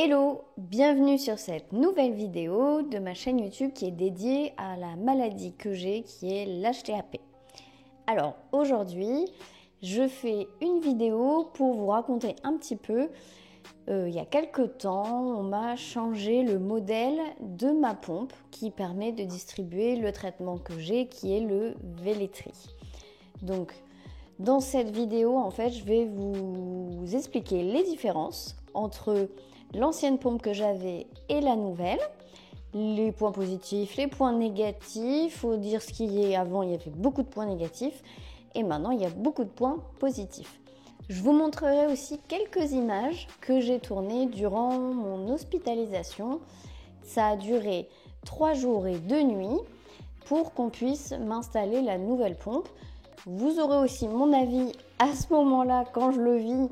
Hello, bienvenue sur cette nouvelle vidéo de ma chaîne YouTube qui est dédiée à la maladie que j'ai qui est l'HTAP. Alors aujourd'hui, je fais une vidéo pour vous raconter un petit peu. Il y a quelques temps, on m'a changé le modèle de ma pompe qui permet de distribuer le traitement que j'ai qui est le Velletri. Donc dans cette vidéo, en fait, je vais vous expliquer les différences entre l'ancienne pompe que j'avais et la nouvelle, les points positifs, les points négatifs. Faut dire ce qu'il y a avant, il y avait beaucoup de points négatifs et maintenant il y a beaucoup de points positifs. Je vous montrerai aussi quelques images que j'ai tournées durant mon hospitalisation. Ça a duré 3 jours et 2 nuits pour qu'on puisse m'installer la nouvelle pompe. Vous aurez aussi mon avis à ce moment-là quand je le vis.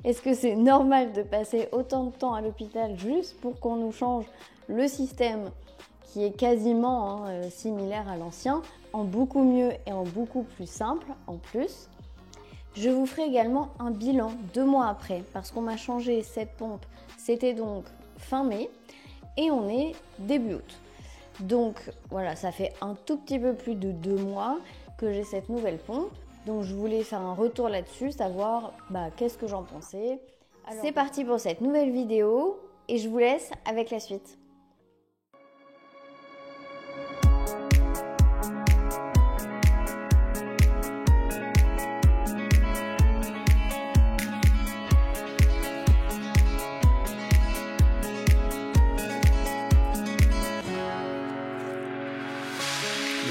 Est-ce que c'est normal de passer autant de temps à l'hôpital juste pour qu'on nous change le système qui est quasiment similaire à l'ancien, en beaucoup mieux et en beaucoup plus simple en plus. Je vous ferai également un bilan 2 mois après parce qu'on m'a changé cette pompe, c'était donc fin mai et on est début août. Donc voilà, ça fait un tout petit peu plus de 2 mois que j'ai cette nouvelle pompe. Donc je voulais faire un retour là-dessus, savoir qu'est-ce que j'en pensais. C'est parti pour cette nouvelle vidéo et je vous laisse avec la suite.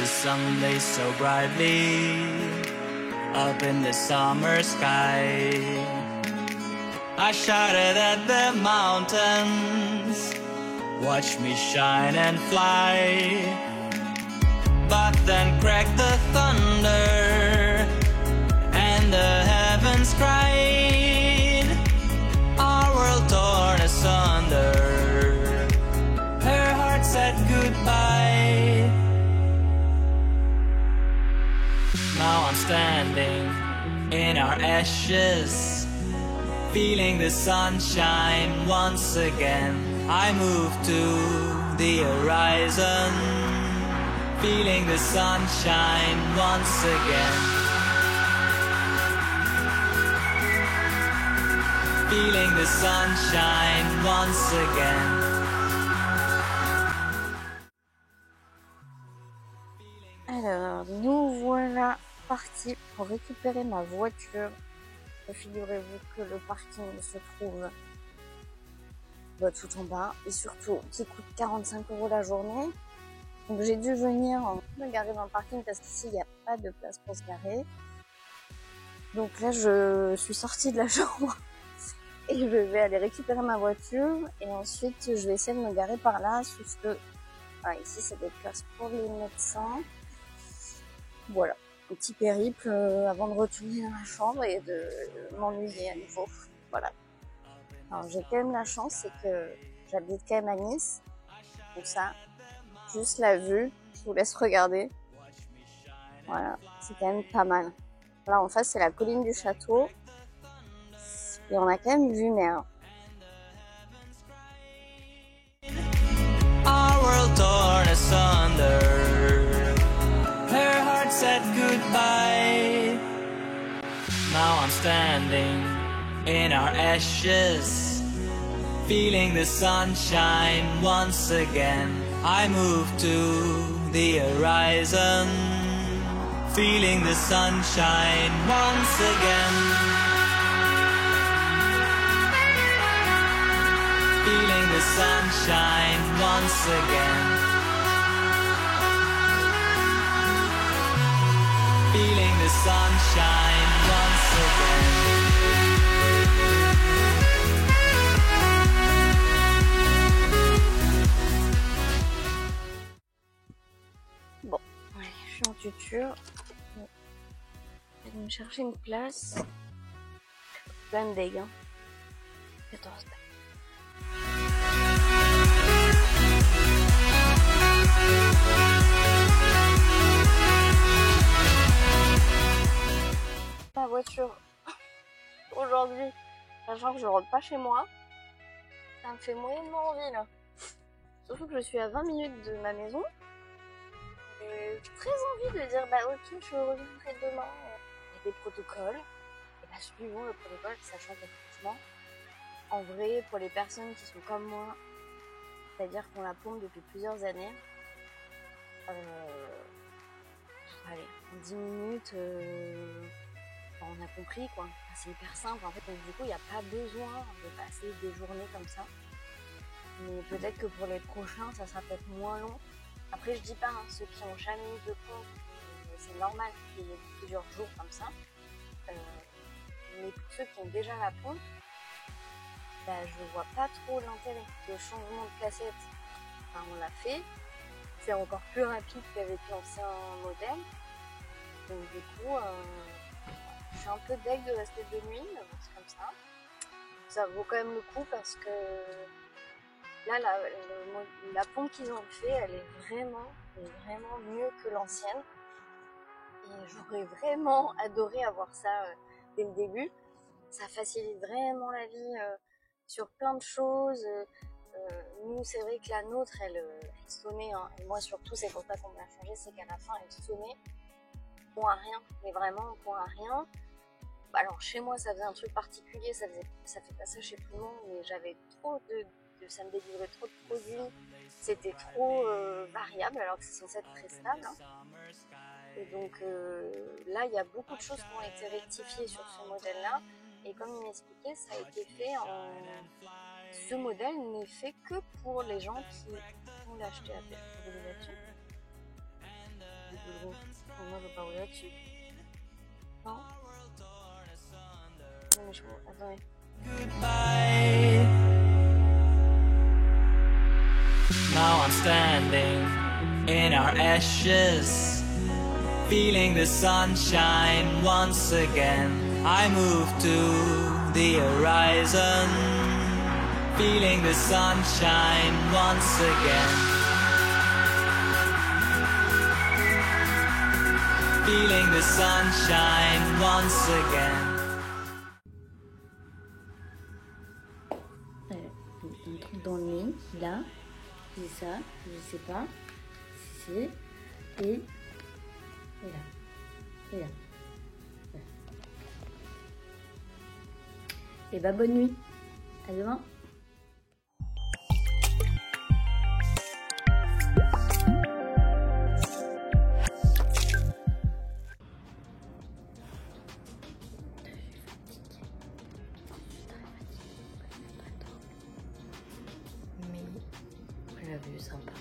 The sun lays so brightly up in the summer sky. I shouted at the mountains, watch me shine and fly. But then cracked the thunder and the heavens cried, our world torn asunder. Her heart said goodbye. Now I'm standing in our ashes, feeling the sunshine once again. I move to the horizon, feeling the sunshine once again. Feeling the sunshine once again. Alors, nous voilà partis pour récupérer ma voiture. Figurez-vous que le parking se trouve tout en bas et surtout qui coûte 45 € la journée. Donc j'ai dû venir me garer dans le parking parce qu'ici il n'y a pas de place pour se garer. Donc là je suis sortie de la chambre et je vais aller récupérer ma voiture et ensuite je vais essayer de me garer par là, sauf que ici c'est des places pour les médecins. Voilà, petit périple avant de retourner dans la chambre et de m'ennuyer à nouveau. Voilà. Alors j'ai quand même la chance, c'est que j'habite quand même à Nice. Donc ça, juste la vue, je vous laisse regarder. Voilà, c'est quand même pas mal. Là en face c'est la colline du château. Et on a quand même vue mer. Our world torn asunder. Her heart said goodbye. Now I'm standing in our ashes, feeling the sunshine once again. I move to the horizon, feeling the sunshine once again. Feeling the sunshine once again. Feeling the sunshine once again. Bon, allez, je suis en tuture. Je vais me chercher une place. Plein de dégâts. 14 dégâts. La voiture aujourd'hui, sachant que je rentre pas chez moi, Ça me fait moyennement envie là. Surtout que je suis à 20 minutes de ma maison. Et j'ai très envie de dire bah ok, je reviendrai demain. Il y a des protocoles. Et bah suivons le protocole, ça change effectivement. En vrai, pour les personnes qui sont comme moi, c'est-à-dire qu'on la pompe depuis plusieurs années, allez, en 10 minutes, on a compris quoi. C'est hyper simple en fait, donc du coup il n'y a pas besoin de passer des journées comme ça. Mais peut-être que pour les prochains, ça sera peut-être moins long. Après je dis pas, hein, ceux qui n'ont jamais eu de pompe, c'est normal qu'il y ait plusieurs jours comme ça. Mais pour ceux qui ont déjà la pompe, bah, je vois pas trop l'intérêt. Le changement de cassette, enfin, on l'a fait. C'est encore plus rapide qu'avec l'ancien modèle. Donc du coup, je suis un peu deg de rester de nuit, mais bon, c'est comme ça. Ça vaut quand même le coup parce que là, la pompe qu'ils ont fait, elle est vraiment mieux que l'ancienne. Et j'aurais vraiment adoré avoir ça dès le début. Ça facilite vraiment la vie sur plein de choses. Nous, c'est vrai que la nôtre, elle sonnait, hein. Et moi surtout, c'est pour ça qu'on l'a changé, c'est qu'à la fin, elle sonnait. Point à rien, mais vraiment point à rien. Bah, alors chez moi, ça faisait un truc particulier, ça fait pas ça chez tout le monde, mais j'avais trop ça me délivrait trop de produits. C'était trop variable, alors que c'est censé être très stable. Hein. Et donc là, il y a beaucoup de choses qui ont été rectifiées sur ce modèle-là. Et comme il m'expliquait, ça a été fait en... Ce modèle n'est fait que pour les gens qui vont l'acheter à paix. Vous voulez là-dessus? Moi, je veux pas rouler là-dessus. Non? Non, mais je... Attendez. Goodbye. Now I'm standing in our ashes, feeling the sunshine once again. I move to the horizon, feeling the sunshine once again. Feeling the sunshine once again. Un truc dans le nez, là, c'est ça, je sais pas, ici, et là, et là. Et bah bonne nuit, à demain. Mais la vue est sympa.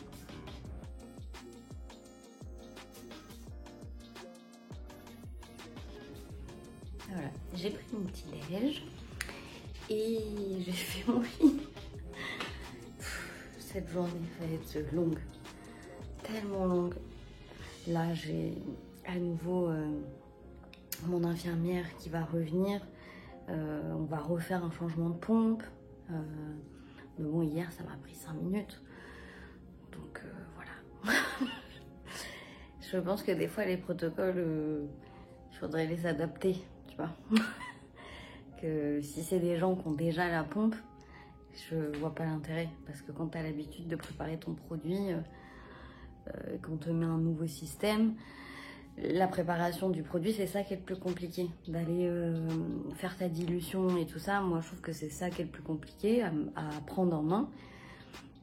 Voilà, j'ai pris mon petit déj et j'ai fait mon lit. Cette journée va être longue, tellement longue. Là, j'ai à nouveau mon infirmière qui va revenir. On va refaire un changement de pompe. Mais bon, hier, ça m'a pris 5 minutes. Donc voilà. Je pense que des fois, les protocoles, il faudrait les adapter, tu vois. Que si c'est des gens qui ont déjà la pompe, je vois pas l'intérêt. Parce que quand tu as l'habitude de préparer ton produit, quand on te met un nouveau système, la préparation du produit, c'est ça qui est le plus compliqué. D'aller faire ta dilution et tout ça, moi je trouve que c'est ça qui est le plus compliqué à prendre en main.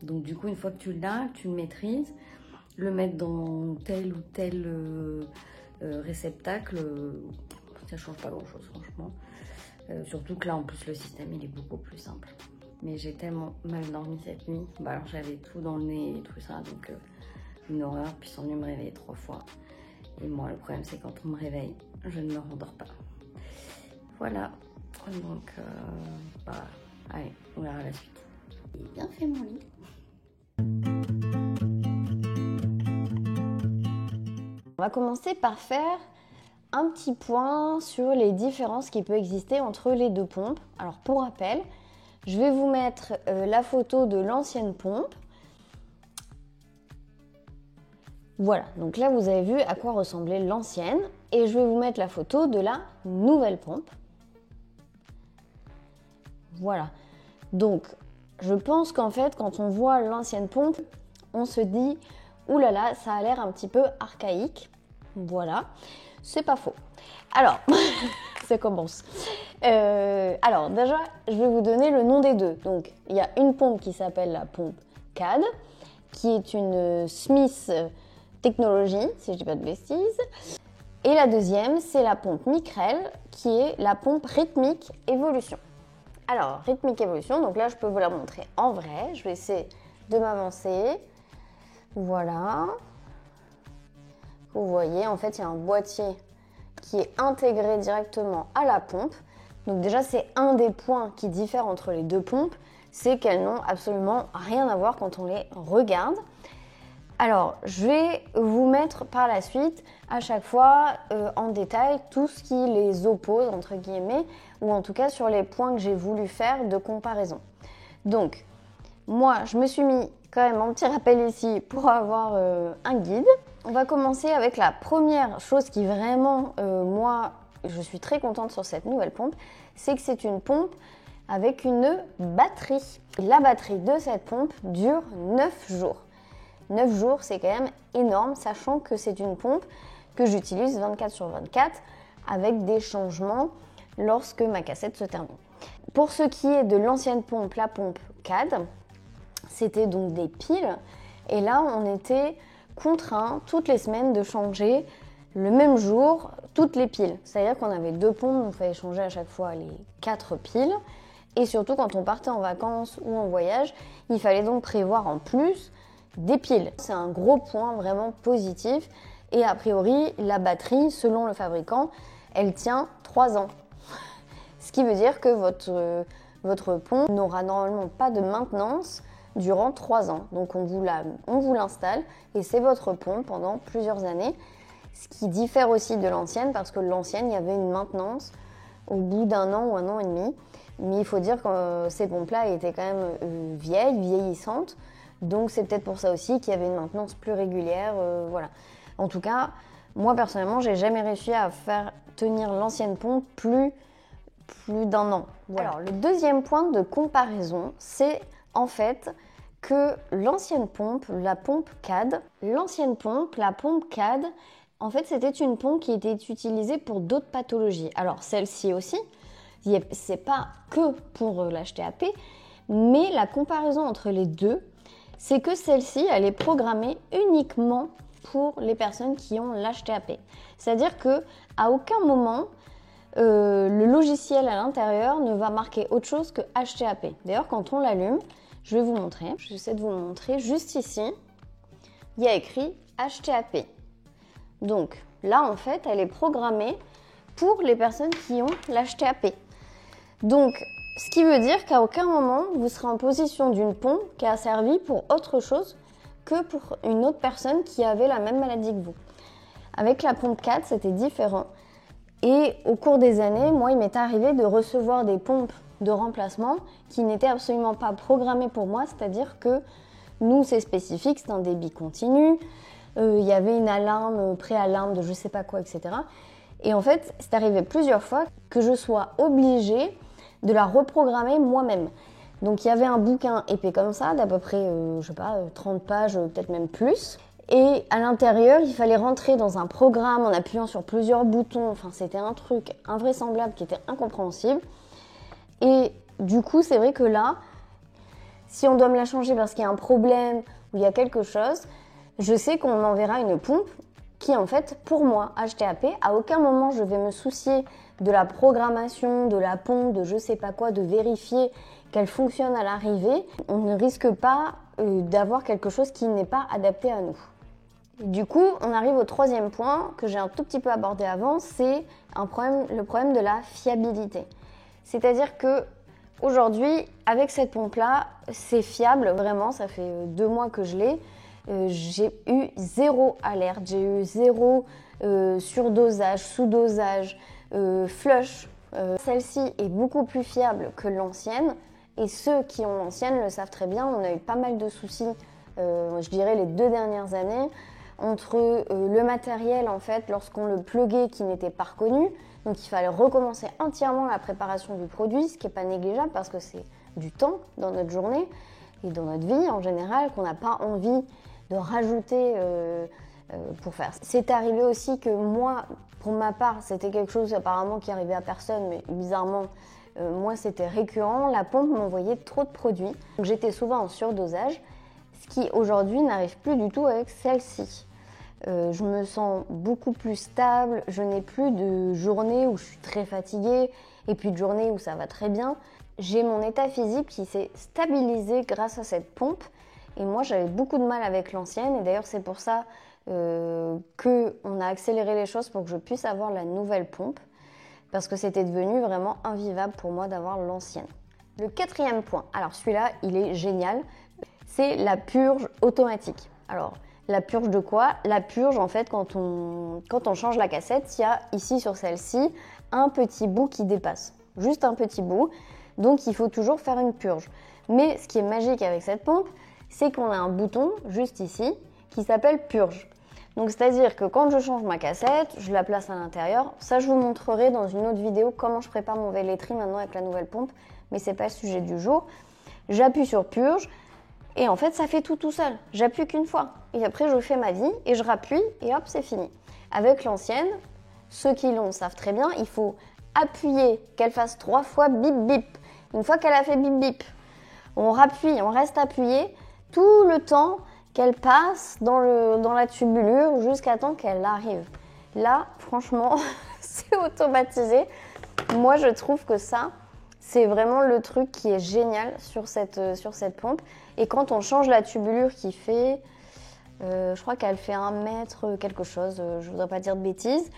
Donc du coup, une fois que tu l'as, tu le maîtrises, le mettre dans tel ou tel réceptacle, ça change pas grand chose franchement. Surtout que là en plus le système il est beaucoup plus simple. Mais j'ai tellement mal dormi cette nuit. Bah alors j'avais tout dans le nez et tout ça, donc une horreur, puis sont venus me réveiller 3 fois. Et moi, le problème, c'est quand on me réveille, je ne me rendors pas. Voilà. Donc, bah, allez, on verra la suite. J'ai bien fait mon lit. On va commencer par faire un petit point sur les différences qui peuvent exister entre les deux pompes. Alors, pour rappel, je vais vous mettre la photo de l'ancienne pompe. Voilà, donc là vous avez vu à quoi ressemblait l'ancienne et je vais vous mettre la photo de la nouvelle pompe. Voilà, donc Je pense qu'en fait, quand on voit l'ancienne pompe, on se dit « Ouh là là, ça a l'air un petit peu archaïque ». Voilà, c'est pas faux. Alors, ça commence. Alors déjà, je vais vous donner le nom des deux. Donc, il y a une pompe qui s'appelle la pompe CAD, qui est une Smith Technology, si je dis pas de bêtises. Et la deuxième, c'est la pompe Micrel, qui est la pompe Rhythmic Evolution. Alors, Rhythmic Evolution, donc là, je peux vous la montrer en vrai. Je vais essayer de m'avancer. Voilà. Vous voyez, en fait, il y a un boîtier qui est intégré directement à la pompe. Donc déjà, c'est un des points qui diffère entre les deux pompes, c'est qu'elles n'ont absolument rien à voir quand on les regarde. Alors, je vais vous mettre par la suite, à chaque fois, en détail, tout ce qui les oppose, entre guillemets, ou en tout cas sur les points que j'ai voulu faire de comparaison. Donc, moi, je me suis mis quand même un petit rappel ici pour avoir un guide. On va commencer avec la première chose qui vraiment, moi, je suis très contente sur cette nouvelle pompe, c'est que c'est une pompe avec une batterie. La batterie de cette pompe dure 9 jours. 9 jours, c'est quand même énorme, sachant que c'est une pompe que j'utilise 24/24 avec des changements lorsque ma cassette se termine. Pour ce qui est de l'ancienne pompe, la pompe CAD, c'était donc des piles. Et là, on était contraint toutes les semaines de changer le même jour toutes les piles. C'est-à-dire qu'on avait deux pompes, donc il fallait changer à chaque fois les 4 piles. Et surtout, quand on partait en vacances ou en voyage, il fallait donc prévoir en plus des piles. C'est un gros point vraiment positif. Et a priori, la batterie, selon le fabricant, elle tient 3 ans. Ce qui veut dire que votre pompe n'aura normalement pas de maintenance durant 3 ans. Donc on vous l'installe et c'est votre pompe pendant plusieurs années. Ce qui diffère aussi de l'ancienne, parce que l'ancienne, il y avait une maintenance au bout d'1 an ou 1 an et demi. Mais il faut dire que ces pompes-là étaient quand même vieillissantes. Donc c'est peut-être pour ça aussi qu'il y avait une maintenance plus régulière. Voilà. En tout cas, moi personnellement, j'ai jamais réussi à faire tenir l'ancienne pompe plus d'1 an. Voilà. Alors le deuxième point de comparaison, c'est en fait que l'ancienne pompe, la pompe CAD, en fait c'était une pompe qui était utilisée pour d'autres pathologies. Alors celle-ci aussi, c'est pas que pour l'HTAP, mais la comparaison entre les deux, c'est que celle-ci, elle est programmée uniquement pour les personnes qui ont l'HTAP. C'est-à-dire qu'à aucun moment, le logiciel à l'intérieur ne va marquer autre chose que HTAP. D'ailleurs, quand on l'allume, je vais vous montrer, j'essaie de vous montrer, juste ici, il y a écrit HTAP. Donc là, en fait, elle est programmée pour les personnes qui ont l'HTAP. Donc, ce qui veut dire qu'à aucun moment, vous serez en position d'une pompe qui a servi pour autre chose que pour une autre personne qui avait la même maladie que vous. Avec la pompe CAD, c'était différent. Et au cours des années, moi, il m'est arrivé de recevoir des pompes de remplacement qui n'étaient absolument pas programmées pour moi, c'est-à-dire que nous, c'est spécifique, c'est un débit continu, il y avait une alarme, pré-alarme de je sais pas quoi, etc. Et en fait, c'est arrivé plusieurs fois que je sois obligée de la reprogrammer moi-même. Donc il y avait un bouquin épais comme ça, d'à peu près, je sais pas, 30 pages, peut-être même plus. Et à l'intérieur, il fallait rentrer dans un programme en appuyant sur plusieurs boutons. Enfin, c'était un truc invraisemblable qui était incompréhensible. Et du coup, c'est vrai que là, si on doit me la changer parce qu'il y a un problème ou il y a quelque chose, je sais qu'on m'enverra une pompe qui, en fait, pour moi, HTAP, à aucun moment je vais me soucier de la programmation, de la pompe, de je sais pas quoi, de vérifier qu'elle fonctionne à l'arrivée. On ne risque pas d'avoir quelque chose qui n'est pas adapté à nous. Du coup, on arrive au troisième point que j'ai un tout petit peu abordé avant, c'est le problème de la fiabilité. C'est-à-dire que aujourd'hui, avec cette pompe-là, c'est fiable, vraiment, ça fait 2 mois que je l'ai. J'ai eu 0 alerte, j'ai eu 0 surdosage, sous-dosage, flush. Celle-ci est beaucoup plus fiable que l'ancienne et ceux qui ont l'ancienne le savent très bien. On a eu pas mal de soucis, je dirais les 2 dernières années, entre le matériel en fait lorsqu'on le pluguait qui n'était pas reconnu. Donc il fallait recommencer entièrement la préparation du produit, ce qui n'est pas négligeable parce que c'est du temps dans notre journée et dans notre vie en général qu'on n'a pas envie de rajouter pour faire. C'est arrivé aussi que moi, pour ma part, c'était quelque chose apparemment qui arrivait à personne, mais bizarrement, moi c'était récurrent, la pompe m'envoyait trop de produits. Donc j'étais souvent en surdosage, ce qui aujourd'hui n'arrive plus du tout avec celle-ci. Je me sens beaucoup plus stable, je n'ai plus de journées où je suis très fatiguée et puis de journées où ça va très bien. J'ai mon état physique qui s'est stabilisé grâce à cette pompe et moi j'avais beaucoup de mal avec l'ancienne et d'ailleurs c'est pour ça qu'on a accéléré les choses pour que je puisse avoir la nouvelle pompe parce que c'était devenu vraiment invivable pour moi d'avoir l'ancienne. Le quatrième point, alors celui-là il est génial, c'est la purge automatique. Alors la purge de quoi? La purge en fait quand on change la cassette, il y a ici sur celle-ci un petit bout qui dépasse, juste un petit bout, donc il faut toujours faire une purge. Mais ce qui est magique avec cette pompe, c'est qu'on a un bouton juste ici qui s'appelle purge. Donc c'est-à-dire que quand je change ma cassette, je la place à l'intérieur. Ça, je vous montrerai dans une autre vidéo comment je prépare mon Velletri maintenant avec la nouvelle pompe, mais c'est pas le sujet du jour. J'appuie sur purge et en fait, ça fait tout seul. J'appuie qu'une fois et après, je fais ma vie et je rappuie et hop, c'est fini. Avec l'ancienne, ceux qui l'ont savent très bien, il faut appuyer, qu'elle fasse 3 fois bip bip. Une fois qu'elle a fait bip bip, on rappuie, on reste appuyé tout le temps qu'elle passe dans la tubulure jusqu'à temps qu'elle arrive. Là, franchement, c'est automatisé. Moi, je trouve que ça, c'est vraiment le truc qui est génial sur cette pompe. Et quand on change la tubulure qui fait, je crois qu'elle fait 1 mètre quelque chose, je ne voudrais pas dire de bêtises.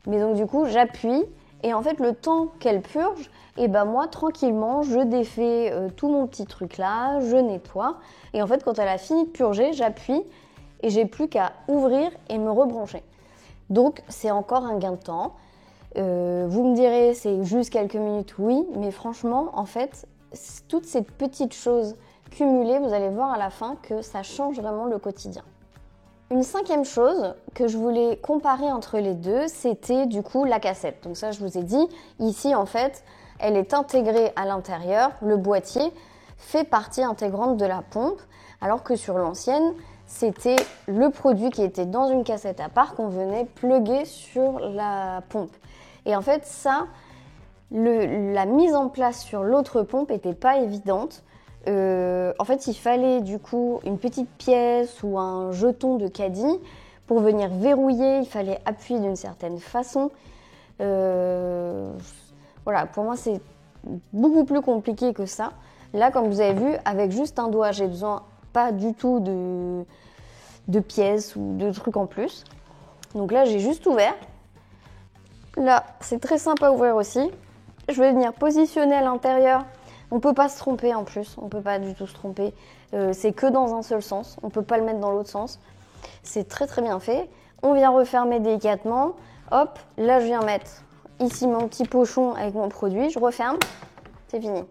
Mais donc du coup, j'appuie et en fait, le temps qu'elle purge, et ben moi, tranquillement, je défais tout mon petit truc là, je nettoie. Et en fait, quand elle a fini de purger, j'appuie et j'ai plus qu'à ouvrir et me rebrancher. Donc, c'est encore un gain de temps. Vous me direz, c'est juste quelques minutes, oui, mais franchement, en fait, toutes ces petites choses cumulées, vous allez voir à la fin que ça change vraiment le quotidien. Une 5e chose que je voulais comparer entre les deux, c'était du coup la cassette. Donc ça, je vous ai dit, ici en fait, elle est intégrée à l'intérieur, le boîtier fait partie intégrante de la pompe, alors que sur l'ancienne, c'était le produit qui était dans une cassette à part qu'on venait plugger sur la pompe. Et en fait, ça, la mise en place sur l'autre pompe n'était pas évidente. En fait, il fallait du coup une petite pièce ou un jeton de caddie pour venir verrouiller. Il fallait appuyer d'une certaine façon. Voilà, pour moi, c'est beaucoup plus compliqué que ça. Là, comme vous avez vu, avec juste un doigt, j'ai besoin pas du tout de pièces ou de trucs en plus. Donc là, j'ai juste ouvert. Là, c'est très simple à ouvrir aussi. Je vais venir positionner à l'intérieur. On ne peut pas se tromper en plus, on ne peut pas du tout se tromper. C'est que dans un seul sens, on ne peut pas le mettre dans l'autre sens. C'est très très bien fait. On vient refermer délicatement. Hop, là je viens mettre ici mon petit pochon avec mon produit. Je referme, c'est fini.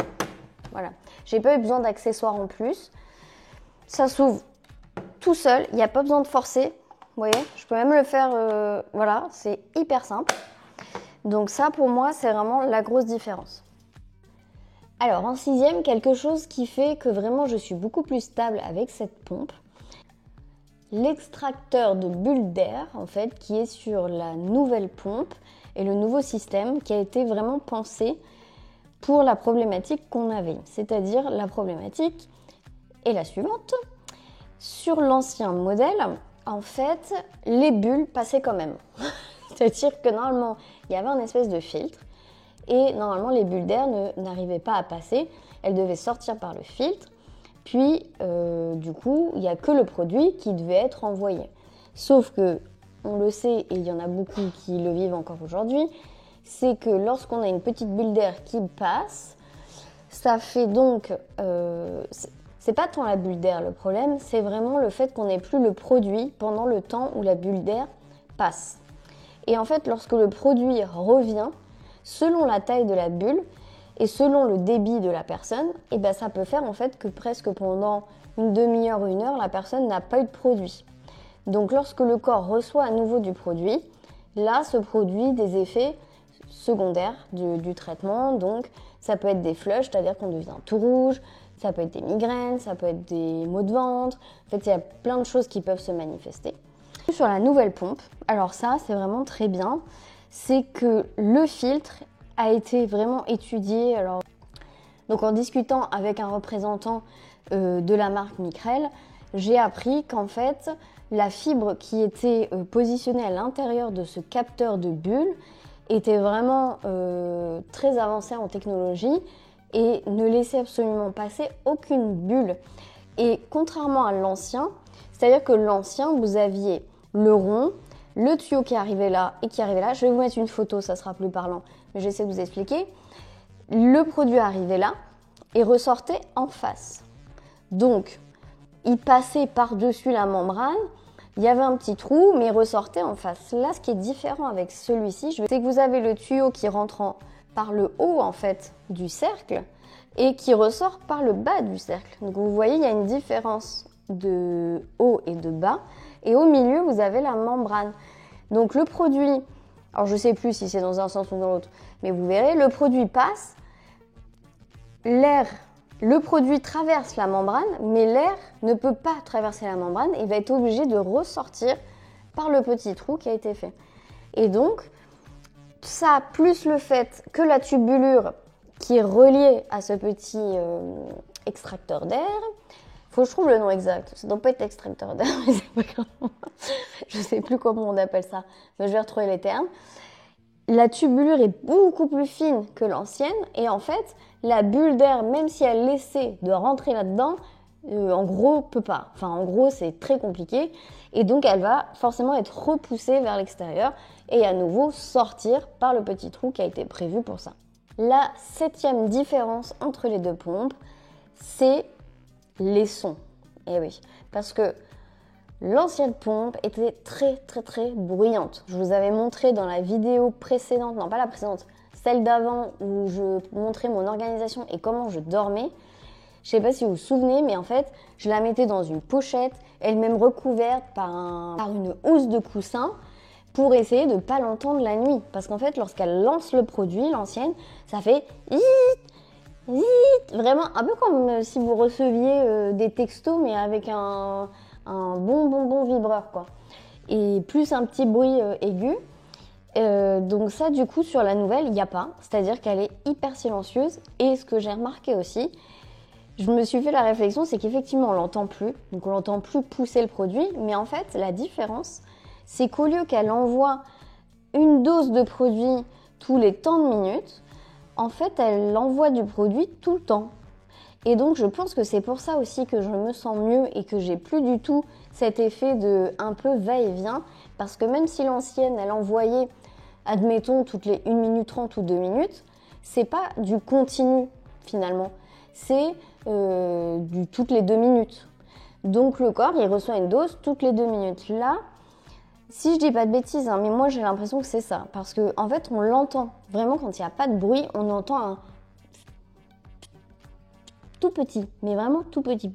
Voilà. J'ai pas eu besoin d'accessoires en plus. Ça s'ouvre tout seul, il n'y a pas besoin de forcer. Vous voyez, je peux même le faire, voilà, c'est hyper simple. Donc ça pour moi, c'est vraiment la grosse différence. Alors en 6e, quelque chose qui fait que vraiment je suis beaucoup plus stable avec cette pompe. L'extracteur de bulles d'air en fait qui est sur la nouvelle pompe et le nouveau système qui a été vraiment pensé pour la problématique qu'on avait. C'est-à-dire la problématique est la suivante. Sur l'ancien modèle, en fait, les bulles passaient quand même. C'est-à-dire que normalement, il y avait un espèce de filtre. Et normalement, les bulles d'air n'arrivaient pas à passer. Elles devaient sortir par le filtre. Puis, du coup, il n'y a que le produit qui devait être envoyé. Sauf que, on le sait, et il y en a beaucoup qui le vivent encore aujourd'hui, c'est que lorsqu'on a une petite bulle d'air qui passe, ça fait donc... c'est pas tant la bulle d'air le problème, c'est vraiment le fait qu'on n'ait plus le produit pendant le temps où la bulle d'air passe. Et en fait, lorsque le produit revient, selon la taille de la bulle et selon le débit de la personne, et ben ça peut faire en fait que presque pendant une demi-heure ou 1 heure, la personne n'a pas eu de produit. Donc lorsque le corps reçoit à nouveau du produit, là, ce produit, des effets secondaires du traitement. Donc ça peut être des flushs, c'est-à-dire qu'on devient tout rouge, ça peut être des migraines, ça peut être des maux de ventre. En fait, il y a plein de choses qui peuvent se manifester. Sur la nouvelle pompe, alors ça, c'est vraiment très bien. C'est que le filtre a été vraiment étudié. Alors, donc en discutant avec un représentant de la marque Micrel, j'ai appris qu'en fait, la fibre qui était positionnée à l'intérieur de ce capteur de bulles était vraiment très avancée en technologie et ne laissait absolument passer aucune bulle. Et contrairement à l'ancien, c'est-à-dire que l'ancien, vous aviez le rond, le tuyau qui arrivait là et qui arrivait là. Je vais vous mettre une photo, ça sera plus parlant, mais j'essaie de vous expliquer. Le produit arrivait là et ressortait en face. Donc, il passait par-dessus la membrane, il y avait un petit trou, mais il ressortait en face. Là, ce qui est différent avec celui-ci, c'est que vous avez le tuyau qui rentre par le haut en fait du cercle et qui ressort par le bas du cercle. Donc, vous voyez, il y a une différence de haut et de bas. Et au milieu, vous avez la membrane. Donc le produit, alors je ne sais plus si c'est dans un sens ou dans l'autre, mais vous verrez, le produit passe, le produit traverse la membrane, mais l'air ne peut pas traverser la membrane et va être obligé de ressortir par le petit trou qui a été fait. Et donc, ça plus le fait que la tubulure qui est reliée à ce petit extracteur d'air, faut que je trouve le nom exact. Ça ne doit pas être extracteur d'air, mais c'est pas grave. Je ne sais plus comment on appelle ça, mais je vais retrouver les termes. La tubulure est beaucoup plus fine que l'ancienne et en fait, la bulle d'air, même si elle essaie de rentrer là-dedans, en gros, peut pas. Enfin, en gros, c'est très compliqué et donc elle va forcément être repoussée vers l'extérieur et à nouveau sortir par le petit trou qui a été prévu pour ça. La 7e différence entre les deux pompes, c'est les sons. Et oui, parce que l'ancienne pompe était très bruyante. Je vous avais montré dans la vidéo précédente, non pas la précédente, celle d'avant où je montrais mon organisation et comment je dormais. Je sais pas si vous vous souvenez, mais en fait, je la mettais dans une pochette, elle-même recouverte par une housse de coussin pour essayer de ne pas l'entendre la nuit. Parce qu'en fait, lorsqu'elle lance le produit, l'ancienne, ça fait vraiment un peu comme si vous receviez des textos mais avec un bon vibreur quoi. Et plus un petit bruit aigu. Donc ça du coup sur la nouvelle il n'y a pas, c'est-à-dire qu'elle est hyper silencieuse. Et ce que j'ai remarqué aussi, je me suis fait la réflexion, c'est qu'effectivement on l'entend plus, donc on l'entend plus pousser le produit, mais en fait la différence c'est qu'au lieu qu'elle envoie une dose de produit tous les tant de minutes, en fait, elle envoie du produit tout le temps. Et donc, je pense que c'est pour ça aussi que je me sens mieux et que j'ai plus du tout cet effet de un peu va-et-vient. Parce que même si l'ancienne, elle envoyait, admettons, toutes les 1 minute 30 ou 2 minutes, c'est pas du continu finalement. C'est du toutes les 2 minutes. Donc, le corps, il reçoit une dose toutes les 2 minutes. Là, si je dis pas de bêtises, hein, mais moi j'ai l'impression que c'est ça. Parce qu'en en fait, on l'entend. Vraiment, quand il n'y a pas de bruit, on entend un tout petit, mais vraiment tout petit.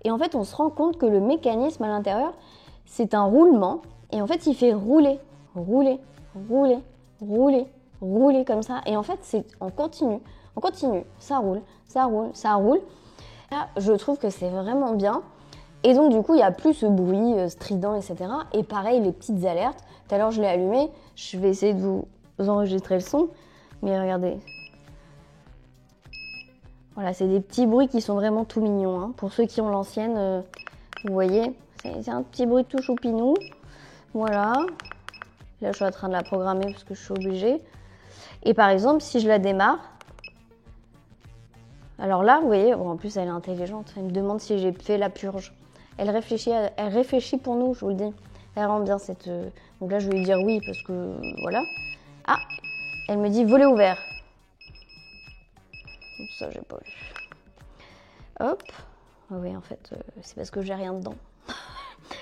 Et en fait, on se rend compte que le mécanisme à l'intérieur, c'est un roulement. Et en fait, il fait rouler comme ça. Et en fait, c'est en continu. Ça roule. Là, je trouve que c'est vraiment bien. Et donc du coup, il n'y a plus ce bruit strident, etc. Et pareil, les petites alertes. Tout à l'heure, je l'ai allumé. Je vais essayer de vous enregistrer le son. Mais regardez. Voilà, c'est des petits bruits qui sont vraiment tout mignons. Hein. Pour ceux qui ont l'ancienne, vous voyez, c'est un petit bruit tout choupinou. Voilà. Là, je suis en train de la programmer parce que je suis obligée. Et par exemple, si je la démarre, alors là, vous voyez, bon, en plus, elle est intelligente. Elle me demande si j'ai fait la purge. Elle réfléchit pour nous, je vous le dis. Elle rend bien cette... Donc là, je vais lui dire oui parce que... Voilà. Ah, elle me dit volet ouvert. Ça, j'ai pas vu. Hop. Ah oui, en fait, c'est parce que j'ai rien dedans.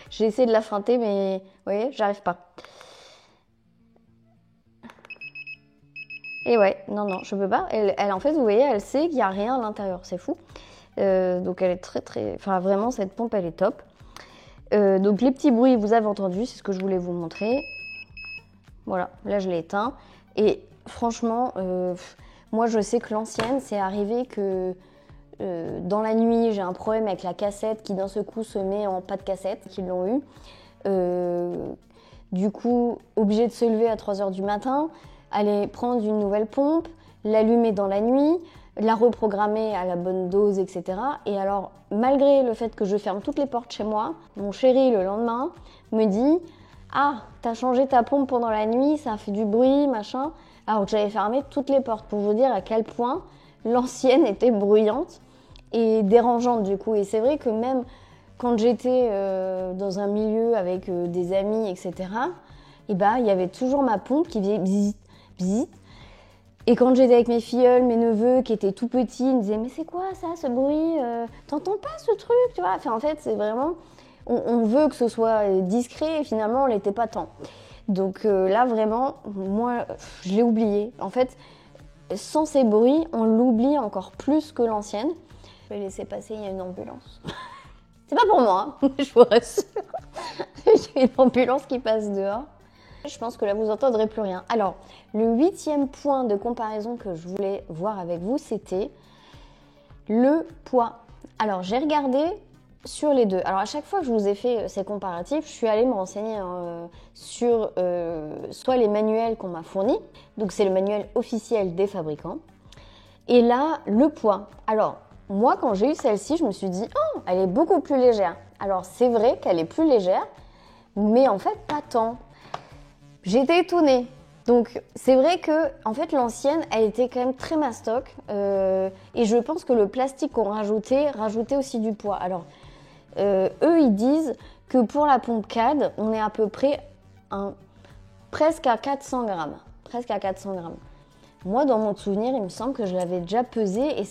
J'ai essayé de la feinter, mais vous voyez, j'arrive pas. Et ouais, non, je peux pas. Elle, en fait, vous voyez, elle sait qu'il n'y a rien à l'intérieur. C'est fou. Donc, elle est très... Enfin, vraiment, cette pompe, elle est top. Donc, les petits bruits, vous avez entendu. C'est ce que je voulais vous montrer. Voilà, là, je l'ai éteint. Et franchement, moi je sais que l'ancienne, c'est arrivé que dans la nuit, j'ai un problème avec la cassette qui d'un seul coup se met en pas de cassette, qu'ils l'ont eu. Du coup, obligé de se lever à 3 h du matin, aller prendre une nouvelle pompe, l'allumer dans la nuit, la reprogrammer à la bonne dose, etc. Et alors, malgré le fait que je ferme toutes les portes chez moi, mon chéri, le lendemain, me dit « Ah, t'as changé ta pompe pendant la nuit, ça a fait du bruit, machin. » Alors que j'avais fermé toutes les portes pour vous dire à quel point l'ancienne était bruyante et dérangeante du coup. Et c'est vrai que même quand j'étais dans un milieu avec des amis, etc., et bah, il y avait toujours ma pompe qui faisait bzit, bzit. Et quand j'étais avec mes filleuls, mes neveux qui étaient tout petits, ils me disaient « Mais c'est quoi ça, ce bruit t'entends pas ce truc ?» Tu vois, enfin, en fait, c'est vraiment... On veut que ce soit discret et finalement, on l'était pas tant. Donc là, vraiment, moi, je l'ai oublié. En fait, sans ces bruits, on l'oublie encore plus que l'ancienne. Je vais laisser passer, il y a une ambulance. C'est pas pour moi, hein, je vous rassure. Il y a une ambulance qui passe dehors. Je pense que là, vous n'entendrez plus rien. Alors, le 8e point de comparaison que je voulais voir avec vous, c'était le poids. Alors, j'ai regardé sur les deux. Alors, à chaque fois que je vous ai fait ces comparatifs, je suis allée me renseigner sur soit les manuels qu'on m'a fournis, donc c'est le manuel officiel des fabricants, et là, le poids. Alors, moi, quand j'ai eu celle-ci, je me suis dit « Oh, elle est beaucoup plus légère ». Alors, c'est vrai qu'elle est plus légère, mais en fait, pas tant. J'ai été étonnée. Donc, c'est vrai que, en fait, l'ancienne, elle était quand même très mastoc. Et je pense que le plastique qu'on rajoutait aussi du poids. Alors, eux, ils disent que pour la pompe CAD, on est à peu près presque à 400 grammes. Presque à 400 grammes. Moi, dans mon souvenir, il me semble que je l'avais déjà pesée et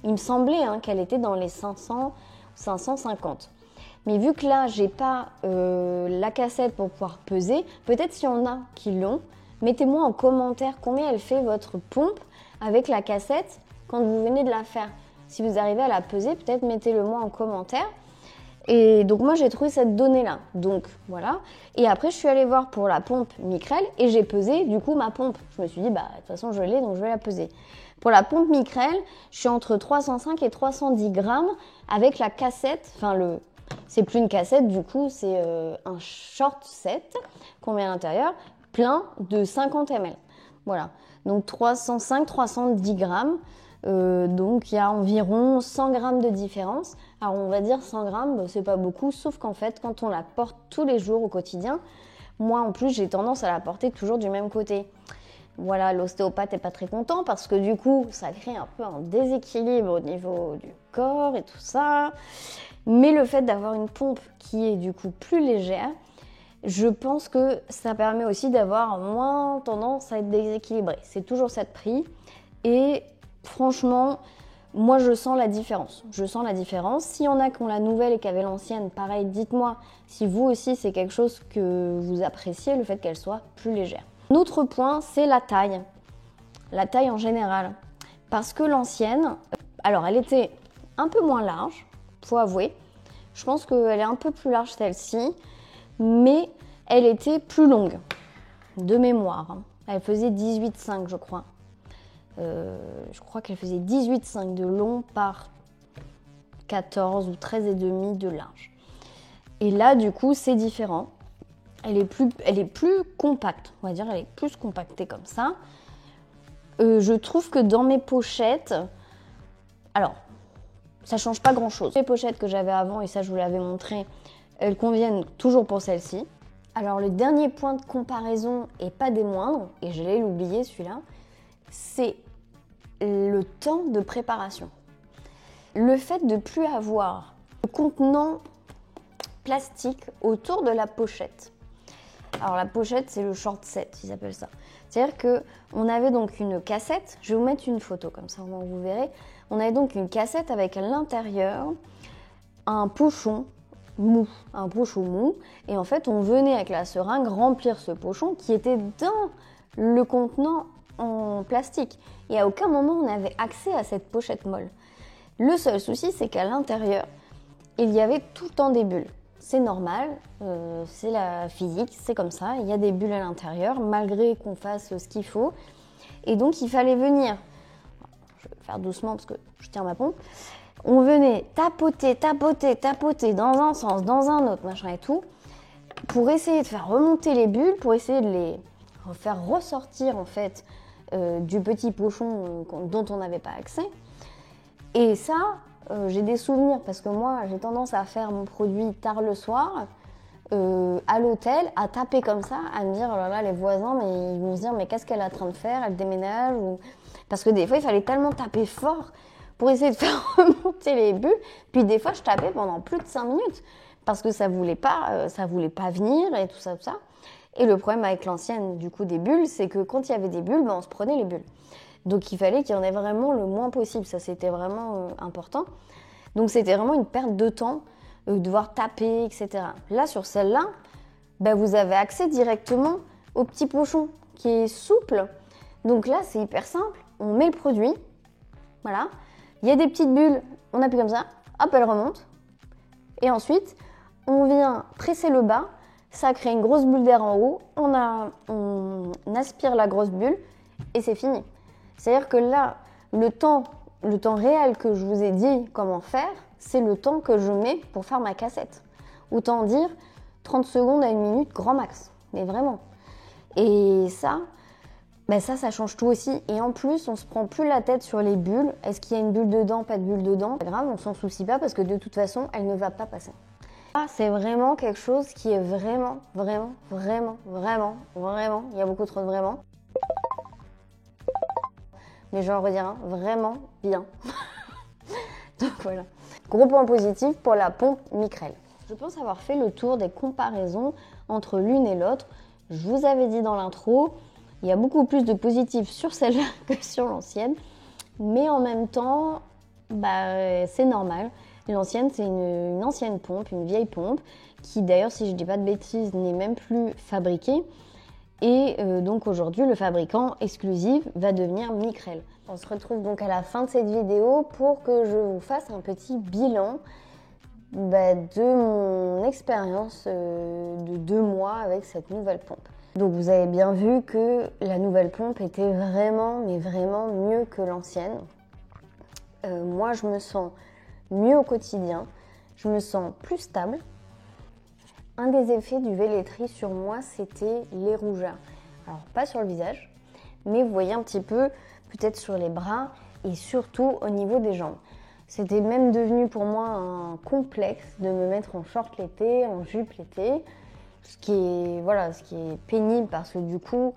il me semblait qu'elle était dans les 500, 550. Mais vu que là, j'ai pas la cassette pour pouvoir peser, peut-être s'il y en a qui l'ont, mettez-moi en commentaire combien elle fait votre pompe avec la cassette quand vous venez de la faire. Si vous arrivez à la peser, peut-être mettez-le moi en commentaire. Et donc moi, j'ai trouvé cette donnée-là. Donc voilà. Et après, je suis allée voir pour la pompe Micrel et j'ai pesé du coup ma pompe. Je me suis dit, bah de toute façon, je l'ai, donc je vais la peser. Pour la pompe Micrel, je suis entre 305 et 310 grammes avec la cassette, enfin c'est plus une cassette, du coup, c'est un short set qu'on met à l'intérieur, plein de 50 ml. Voilà, donc 305-310 grammes. Donc il y a environ 100 grammes de différence. Alors on va dire 100 grammes, c'est pas beaucoup, sauf qu'en fait, quand on la porte tous les jours au quotidien, moi en plus, j'ai tendance à la porter toujours du même côté. Voilà, l'ostéopathe n'est pas très content parce que du coup, ça crée un peu un déséquilibre au niveau du corps et tout ça. Mais le fait d'avoir une pompe qui est du coup plus légère, je pense que ça permet aussi d'avoir moins tendance à être déséquilibré. C'est toujours cette prix et franchement, moi je sens la différence. Je sens la différence. S'il y en a qui ont la nouvelle et qui avaient l'ancienne, pareil, dites-moi si vous aussi c'est quelque chose que vous appréciez, le fait qu'elle soit plus légère. Un autre point, c'est la taille en général. Parce que l'ancienne, alors elle était un peu moins large, faut avouer. Je pense qu'elle est un peu plus large celle-ci, mais elle était plus longue, de mémoire. Elle faisait 18,5 je crois. Je crois qu'elle faisait 18,5 de long par 14 ou 13,5 de large. Et là, du coup, c'est différent. Elle est plus compacte, on va dire, elle est plus compactée comme ça. Je trouve que dans mes pochettes, alors, ça change pas grand-chose. Les pochettes que j'avais avant, et ça je vous l'avais montré, elles conviennent toujours pour celle-ci. Alors le dernier point de comparaison, et pas des moindres, et je l'ai oublié celui-là, c'est le temps de préparation. Le fait de ne plus avoir de contenant plastique autour de la pochette. Alors la pochette, c'est le short set, ils appellent ça. C'est-à-dire qu'on avait donc une cassette, je vais vous mettre une photo comme ça, au moins vous verrez. On avait donc une cassette avec à l'intérieur un pochon mou, et en fait on venait avec la seringue remplir ce pochon qui était dans le contenant en plastique. Et à aucun moment on avait accès à cette pochette molle. Le seul souci, c'est qu'à l'intérieur, il y avait tout le temps des bulles. c'est normal, c'est la physique, c'est comme ça, il y a des bulles à l'intérieur, malgré qu'on fasse ce qu'il faut. Et donc il fallait venir, je vais faire doucement parce que je tiens ma pompe, on venait tapoter, tapoter, tapoter dans un sens, dans un autre, machin et tout, pour essayer de faire remonter les bulles, pour essayer de les faire ressortir en fait du petit pochon dont on n'avait pas accès. Et ça, j'ai des souvenirs parce que moi j'ai tendance à faire mon produit tard le soir à l'hôtel, à taper comme ça, à me dire oh là là, les voisins mais ils vont se dire mais qu'est-ce qu'elle est en train de faire, elle déménage ou... Parce que des fois il fallait tellement taper fort pour essayer de faire remonter les bulles, puis des fois je tapais pendant plus de 5 minutes parce que ça voulait pas venir et tout ça. Et le problème avec l'ancienne du coup des bulles, c'est que quand il y avait des bulles, on se prenait les bulles. Donc il fallait qu'il y en ait vraiment le moins possible, ça c'était vraiment important. Donc c'était vraiment une perte de temps, devoir taper, etc. Là sur celle-là, vous avez accès directement au petit pochon qui est souple. Donc là c'est hyper simple, on met le produit, voilà, il y a des petites bulles, on appuie comme ça, hop elle remonte. Et ensuite on vient presser le bas, ça crée une grosse bulle d'air en haut, on aspire la grosse bulle et c'est fini. C'est-à-dire que là, le temps réel que je vous ai dit comment faire, c'est le temps que je mets pour faire ma cassette. Autant dire 30 secondes à 1 minute, grand max. Mais vraiment. Et ça, ça change tout aussi. Et en plus, on se prend plus la tête sur les bulles. Est-ce qu'il y a une bulle dedans, pas de bulle dedans? Pas grave, on s'en soucie pas parce que de toute façon, elle ne va pas passer. C'est vraiment quelque chose qui est vraiment, il y a beaucoup trop de vraiment. Mais je vais en redire un, vraiment bien. Donc voilà. Gros point positif pour la pompe Micrel. Je pense avoir fait le tour des comparaisons entre l'une et l'autre. Je vous avais dit dans l'intro, il y a beaucoup plus de positifs sur celle-là que sur l'ancienne. Mais en même temps, c'est normal. L'ancienne, c'est une ancienne pompe, une vieille pompe, qui d'ailleurs, si je ne dis pas de bêtises, n'est même plus fabriquée. Et donc aujourd'hui, le fabricant exclusif va devenir Micrel. On se retrouve donc à la fin de cette vidéo pour que je vous fasse un petit bilan de mon expérience de 2 mois avec cette nouvelle pompe. Donc vous avez bien vu que la nouvelle pompe était vraiment, mais vraiment mieux que l'ancienne. Moi, je me sens mieux au quotidien, je me sens plus stable. Un des effets du Velletri sur moi, c'était les rougeurs. Alors, pas sur le visage, mais vous voyez un petit peu, peut-être sur les bras et surtout au niveau des jambes. C'était même devenu pour moi un complexe de me mettre en short l'été, en jupe l'été, ce qui est pénible parce que du coup,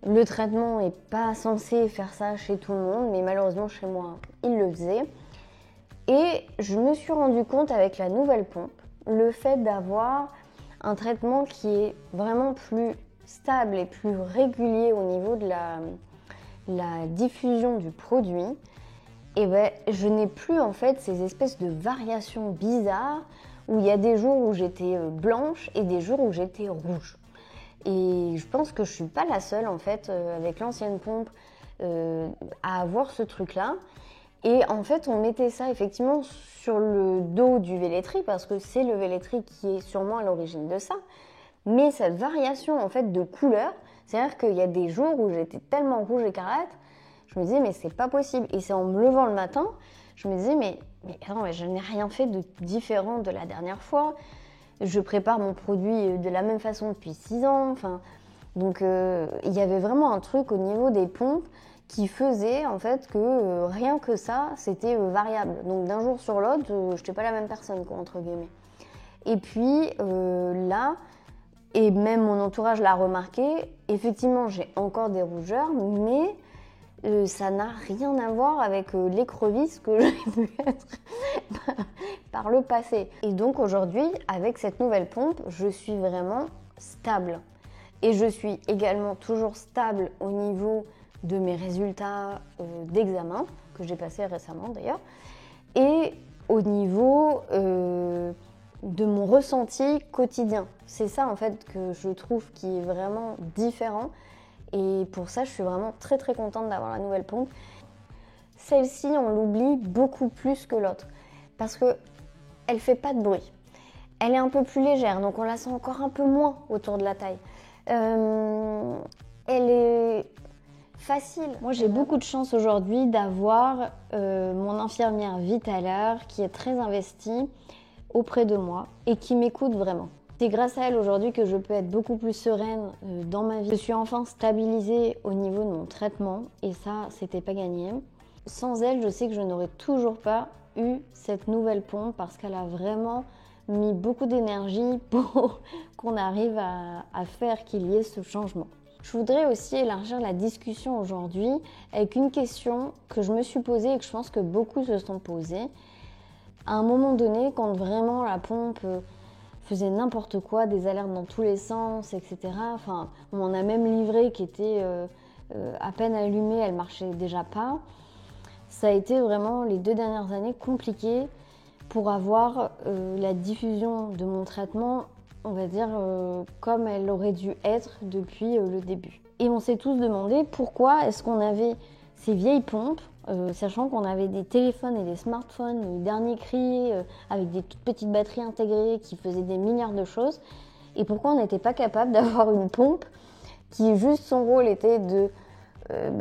le traitement n'est pas censé faire ça chez tout le monde, mais malheureusement chez moi, il le faisait. Et je me suis rendu compte avec la nouvelle pompe, le fait d'avoir un traitement qui est vraiment plus stable et plus régulier au niveau de la diffusion du produit, et je n'ai plus en fait ces espèces de variations bizarres où il y a des jours où j'étais blanche et des jours où j'étais rouge. Et je pense que je suis pas la seule en fait avec l'ancienne pompe à avoir ce truc-là. Et en fait, on mettait ça effectivement sur le dos du Velletri parce que c'est le Velletri qui est sûrement à l'origine de ça. Mais cette variation en fait de couleur, c'est-à-dire qu'il y a des jours où j'étais tellement rouge écarlate, je me disais mais c'est pas possible. Et c'est en me levant le matin, je me disais mais attends, je n'ai rien fait de différent de la dernière fois. Je prépare mon produit de la même façon depuis 6 ans. Donc il y avait vraiment un truc au niveau des pompes qui faisait en fait que rien que ça, c'était variable. Donc d'un jour sur l'autre, je n'étais pas la même personne, quoi, entre guillemets. Et puis là, et même mon entourage l'a remarqué, effectivement j'ai encore des rougeurs, mais ça n'a rien à voir avec l'écrevisse que j'ai pu être par le passé. Et donc aujourd'hui, avec cette nouvelle pompe, je suis vraiment stable. Et je suis également toujours stable au niveau de mes résultats d'examen, que j'ai passé récemment d'ailleurs, et au niveau de mon ressenti quotidien. C'est ça en fait que je trouve qui est vraiment différent, et pour ça je suis vraiment très très contente d'avoir la nouvelle pompe. Celle-ci, on l'oublie beaucoup plus que l'autre, parce qu'elle ne fait pas de bruit. Elle est un peu plus légère, donc on la sent encore un peu moins autour de la taille. Elle est facile. Moi, j'ai beaucoup de chance aujourd'hui d'avoir mon infirmière Vitalaire qui est très investie auprès de moi et qui m'écoute vraiment. C'est grâce à elle aujourd'hui que je peux être beaucoup plus sereine dans ma vie. Je suis enfin stabilisée au niveau de mon traitement et ça, c'était pas gagné. Sans elle, je sais que je n'aurais toujours pas eu cette nouvelle pompe parce qu'elle a vraiment mis beaucoup d'énergie pour qu'on arrive à faire qu'il y ait ce changement. Je voudrais aussi élargir la discussion aujourd'hui avec une question que je me suis posée et que je pense que beaucoup se sont posées. À un moment donné, quand vraiment la pompe faisait n'importe quoi, des alertes dans tous les sens, etc. Enfin, on m'en a même livré qui était à peine allumée, elle marchait déjà pas. Ça a été vraiment les 2 dernières années compliqué pour avoir la diffusion de mon traitement, on va dire, comme elle aurait dû être depuis le début. Et on s'est tous demandé pourquoi est-ce qu'on avait ces vieilles pompes, sachant qu'on avait des téléphones et des smartphones, les derniers cris, avec des toutes petites batteries intégrées qui faisaient des milliards de choses, et pourquoi on n'était pas capable d'avoir une pompe qui, juste son rôle était de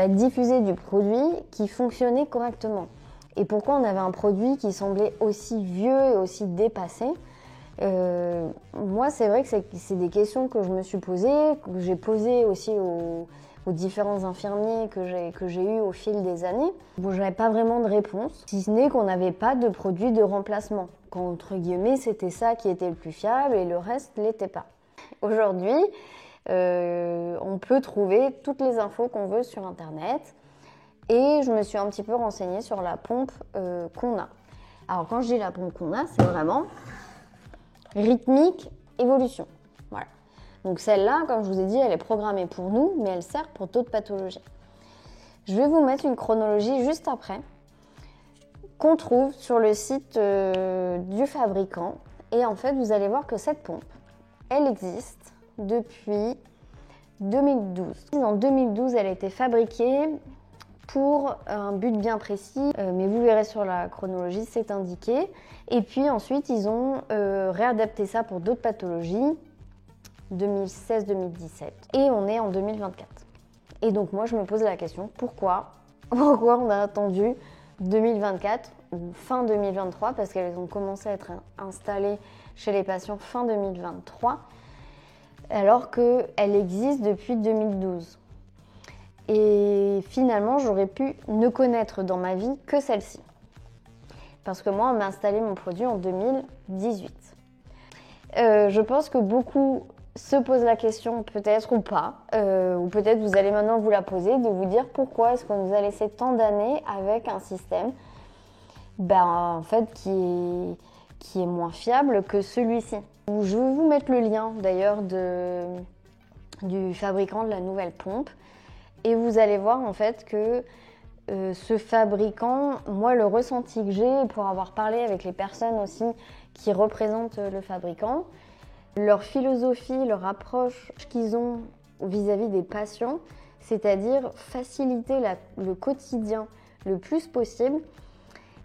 diffuser du produit qui fonctionnait correctement. Et pourquoi on avait un produit qui semblait aussi vieux et aussi dépassé. Moi, c'est vrai que c'est des questions que je me suis posées, que j'ai posées aussi aux différents infirmiers que j'ai eus au fil des années. Bon, je n'avais pas vraiment de réponse, si ce n'est qu'on n'avait pas de produit de remplacement. Qu'entre guillemets, c'était ça qui était le plus fiable et le reste ne l'était pas. Aujourd'hui, on peut trouver toutes les infos qu'on veut sur Internet. Et je me suis un petit peu renseignée sur la pompe qu'on a. Alors quand je dis la pompe qu'on a, c'est vraiment rythmique évolution. Voilà. Donc celle-là, comme je vous ai dit, elle est programmée pour nous, mais elle sert pour d'autres pathologies. Je vais vous mettre une chronologie juste après, qu'on trouve sur le site du fabricant. Et en fait, vous allez voir que cette pompe, elle existe depuis 2012. En 2012, elle a été fabriquée pour un but bien précis, mais vous verrez sur la chronologie, c'est indiqué. Et puis ensuite, ils ont réadapté ça pour d'autres pathologies, 2016-2017. Et on est en 2024. Et donc moi, je me pose la question, pourquoi on a attendu 2024 ou fin 2023, parce qu'elles ont commencé à être installées chez les patients fin 2023, alors qu'elles existent depuis 2012. Et finalement, j'aurais pu ne connaître dans ma vie que celle-ci. Parce que moi, on m'a installé mon produit en 2018. Je pense que beaucoup se posent la question, peut-être ou pas, ou peut-être vous allez maintenant vous la poser, de vous dire pourquoi est-ce qu'on nous a laissé tant d'années avec un système en fait, qui est moins fiable que celui-ci. Je vais vous mettre le lien d'ailleurs du fabricant de la nouvelle pompe. Et vous allez voir en fait que ce fabricant, moi le ressenti que j'ai pour avoir parlé avec les personnes aussi qui représentent le fabricant, leur philosophie, leur approche qu'ils ont vis-à-vis des patients, c'est-à-dire faciliter le quotidien le plus possible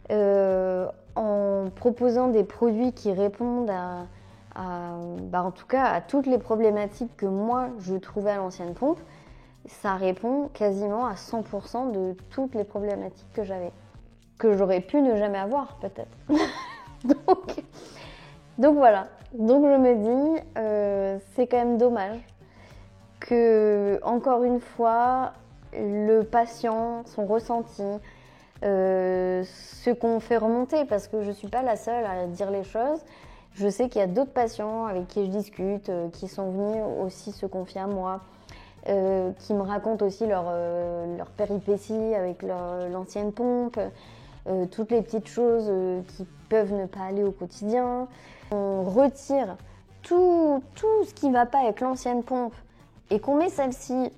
en proposant des produits qui répondent en tout cas à toutes les problématiques que moi je trouvais à l'ancienne pompe. Ça répond quasiment à 100% de toutes les problématiques que j'avais, que j'aurais pu ne jamais avoir peut-être. donc voilà, donc je me dis, c'est quand même dommage que, encore une fois, le patient, son ressenti, ce qu'on fait remonter, parce que je ne suis pas la seule à dire les choses. Je sais qu'il y a d'autres patients avec qui je discute, qui sont venus aussi se confier à moi, qui me racontent aussi leur péripéties avec l'ancienne pompe, toutes les petites choses qui peuvent ne pas aller au quotidien. On retire tout ce qui ne va pas avec l'ancienne pompe et qu'on met celle-ci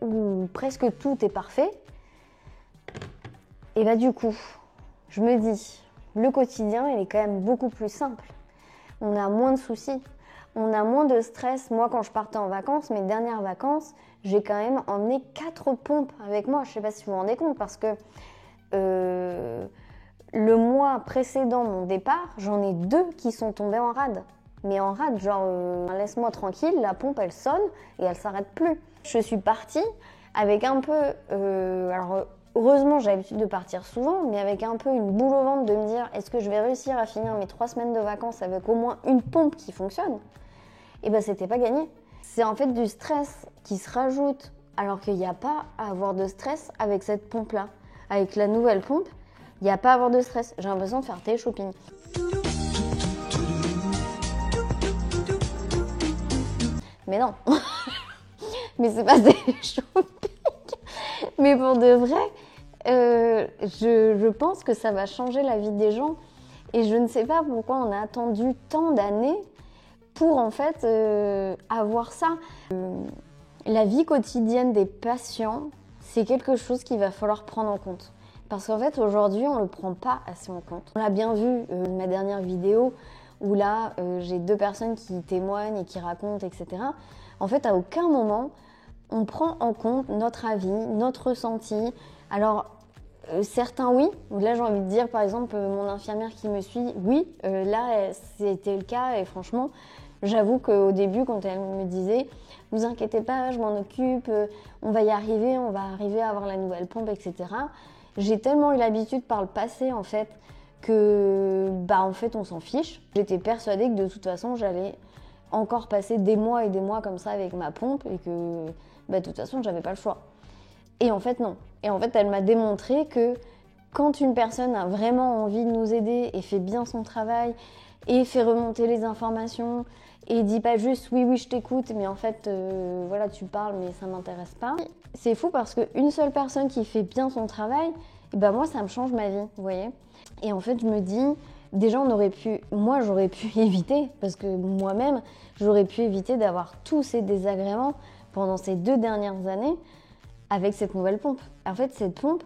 où presque tout est parfait. Et du coup, je me dis, le quotidien, il est quand même beaucoup plus simple. On a moins de soucis. On a moins de stress. Moi, quand je partais en vacances, mes dernières vacances, j'ai quand même emmené 4 pompes avec moi. Je ne sais pas si vous vous rendez compte, parce que le mois précédent mon départ, j'en ai 2 qui sont tombés en rade. mais en rate, genre laisse-moi tranquille, la pompe elle sonne et elle s'arrête plus. Je suis partie avec un peu, alors heureusement j'ai l'habitude de partir souvent, mais avec un peu une boule au ventre de me dire est-ce que je vais réussir à finir mes 3 semaines de vacances avec au moins une pompe qui fonctionne? Et ben c'était pas gagné. C'est en fait du stress qui se rajoute alors qu'il n'y a pas à avoir de stress avec cette pompe-là. Avec la nouvelle pompe, il n'y a pas à avoir de stress. J'ai l'impression de faire télé-shopping. Mais non, mais c'est pas télé-shopping. Mais pour de vrai, je pense que ça va changer la vie des gens. Et je ne sais pas pourquoi on a attendu tant d'années pour en fait avoir ça. La vie quotidienne des patients, c'est quelque chose qu'il va falloir prendre en compte. Parce qu'en fait, aujourd'hui, on ne le prend pas assez en compte. On l'a bien vu, ma dernière vidéo, où là, j'ai 2 personnes qui témoignent et qui racontent, etc. En fait, à aucun moment, on prend en compte notre avis, notre ressenti. Alors, certains, oui. Là, j'ai envie de dire, par exemple, mon infirmière qui me suit, oui, là, c'était le cas. Et franchement, j'avoue qu'au début, quand elle me disait « Ne vous inquiétez pas, je m'en occupe, on va y arriver, on va arriver à avoir la nouvelle pompe, etc. » J'ai tellement eu l'habitude par le passé, en fait, que, en fait, on s'en fiche. J'étais persuadée que de toute façon, j'allais encore passer des mois et des mois comme ça avec ma pompe et que, de toute façon, j'avais pas le choix. Et en fait, non. Et en fait, elle m'a démontré que quand une personne a vraiment envie de nous aider et fait bien son travail et fait remonter les informations et dit pas juste oui, je t'écoute, mais en fait, voilà, tu parles, mais ça m'intéresse pas. C'est fou parce qu'une seule personne qui fait bien son travail, moi, ça me change ma vie, vous voyez. Et en fait, je me dis, déjà, moi, j'aurais pu éviter, parce que moi-même, j'aurais pu éviter d'avoir tous ces désagréments pendant ces 2 dernières années avec cette nouvelle pompe. En fait, cette pompe,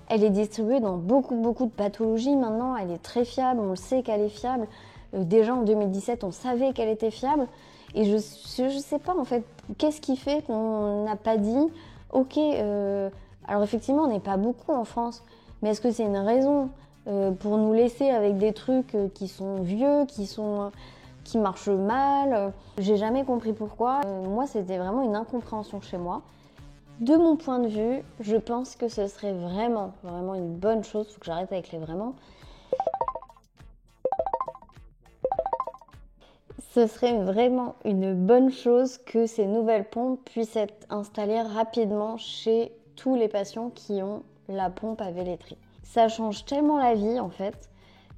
elle est distribuée dans beaucoup de pathologies maintenant. Elle est très fiable, on le sait qu'elle est fiable. Déjà en 2017, on savait qu'elle était fiable. Et je sais pas, en fait, qu'est-ce qui fait qu'on n'a pas dit « Ok, alors effectivement, on n'est pas beaucoup en France, mais est-ce que c'est une raison pour nous laisser avec des trucs qui sont vieux, qui marchent mal ?» J'ai jamais compris pourquoi. Moi, c'était vraiment une incompréhension chez moi. De mon point de vue, je pense que ce serait vraiment une bonne chose. Faut que j'arrête avec les vraiment. Ce serait vraiment une bonne chose que ces nouvelles pompes puissent être installées rapidement chez tous les patients qui ont la pompe à Velletri. Ça change tellement la vie en fait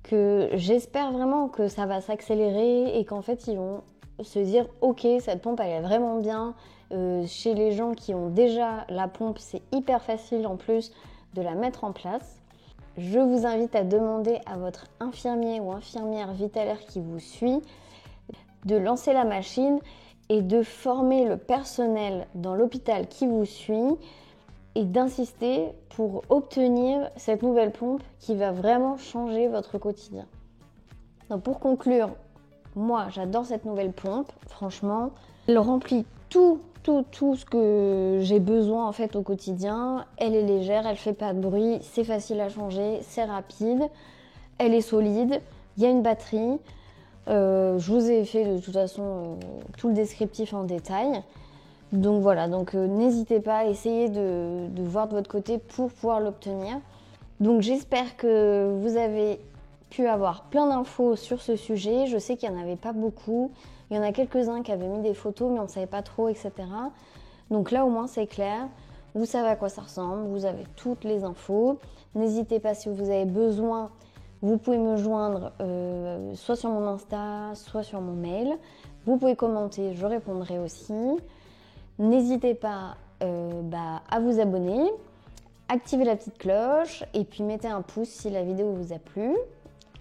que j'espère vraiment que ça va s'accélérer et qu'en fait ils vont se dire ok, cette pompe elle est vraiment bien. Chez les gens qui ont déjà la pompe, c'est hyper facile en plus de la mettre en place. Je vous invite à demander à votre infirmier ou infirmière Vitalaire qui vous suit de lancer la machine et de former le personnel dans l'hôpital qui vous suit et d'insister pour obtenir cette nouvelle pompe qui va vraiment changer votre quotidien. Donc pour conclure, moi j'adore cette nouvelle pompe, franchement, elle remplit tout ce que j'ai besoin en fait au quotidien. Elle est légère, elle fait pas de bruit, c'est facile à changer, c'est rapide, elle est solide, il y a une batterie. Je vous ai fait de toute façon tout le descriptif en détail. Donc voilà, n'hésitez pas à essayer de voir de votre côté pour pouvoir l'obtenir. Donc j'espère que vous avez pu avoir plein d'infos sur ce sujet. Je sais qu'il n'y en avait pas beaucoup. Il y en a quelques-uns qui avaient mis des photos mais on ne savait pas trop, etc. Donc là au moins c'est clair. Vous savez à quoi ça ressemble, vous avez toutes les infos. N'hésitez pas si vous avez besoin. Vous pouvez me joindre soit sur mon Insta, soit sur mon mail. Vous pouvez commenter, je répondrai aussi. N'hésitez pas à vous abonner, activez la petite cloche et puis mettez un pouce si la vidéo vous a plu.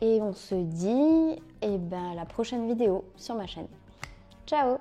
Et on se dit à la prochaine vidéo sur ma chaîne. Ciao!